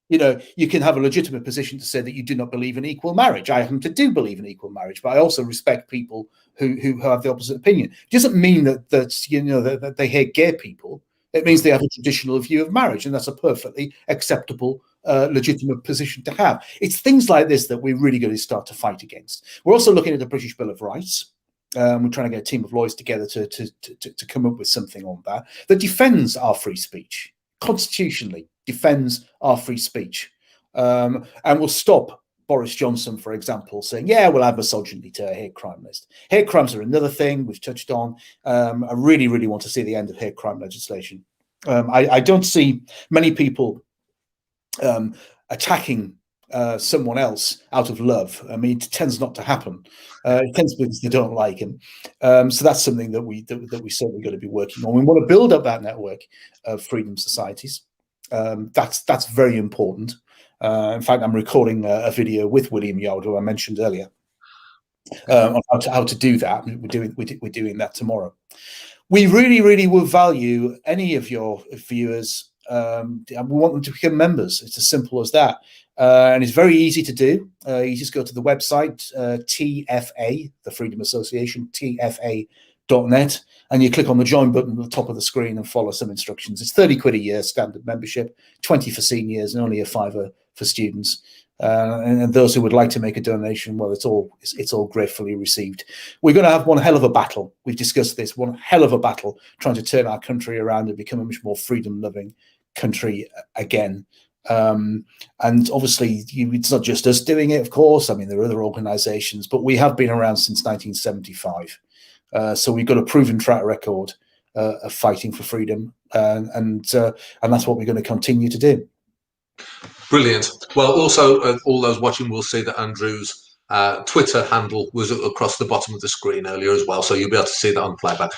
You can have a legitimate position to say that you do not believe in equal marriage. I happen to do believe in equal marriage, but I also respect people who have the opposite opinion. It doesn't mean that they hate gay people. It means they have a traditional view of marriage, and that's a perfectly acceptable, legitimate position to have. It's things like this that we're really going to start to fight against. We're also looking at the British Bill of Rights. We're trying to get a team of lawyers together to come up with something on that defends our free speech, constitutionally defends our free speach, and will stop Boris Johnson, for example, saying, yeah, we'll add misogyny to a hate crime list. Hate crimes are another thing we've touched on. I really, really want to see the end of hate crime legislation. I don't see many people attacking someone else out of love. I mean, it tends not to happen. It tends because they don't like him. So that's something that we certainly got to be working on. We want to build up that network of freedom societies. That's very important. In fact, I'm recording a video with William Yard, who I mentioned earlier, on how to do that. We're doing that tomorrow. We really, really would value any of your viewers. And we want them to become members. It's as simple as that. And it's very easy to do. You just go to the website, TFA, the Freedom Association, TFA.net, and you click on the join button at the top of the screen and follow some instructions. It's 30 quid a year standard membership, 20 for seniors, and only a fiver for students. And those who would like to make a donation, well, it's all gratefully received. We're going to have one hell of a battle. We've discussed this, one hell of a battle, trying to turn our country around and become a much more freedom-loving country again. And obviously, it's not just us doing it, of course. I mean, there are other organizations, but we have been around since 1975. So we've got a proven track record of fighting for freedom, and that's what we're going to continue to do. Brilliant. Well, also, all those watching will see that Andrew's Twitter handle was across the bottom of the screen earlier as well, so you'll be able to see that on playback.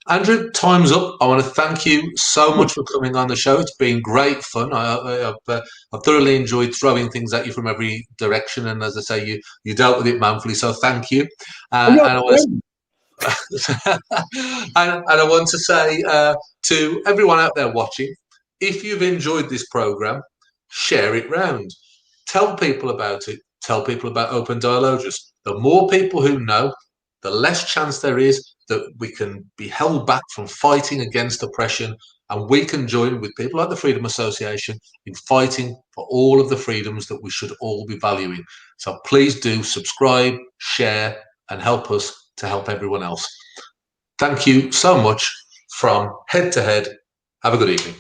Andrew, time's up. I want to thank you so much for coming on the show. It's been great fun. I've thoroughly enjoyed throwing things at you from every direction, and as I say, you dealt with it manfully, so thank you. And I want to say to everyone out there watching, if you've enjoyed this program, share it round. Tell people about it. Tell people about Open Dialogists. The more people who know, the less chance there is that we can be held back from fighting against oppression, and we can join with people like the Freedom Association in fighting for all of the freedoms that we should all be valuing. So please do subscribe, share, and help us to help everyone else. Thank you so much from head to head. Have a good evening.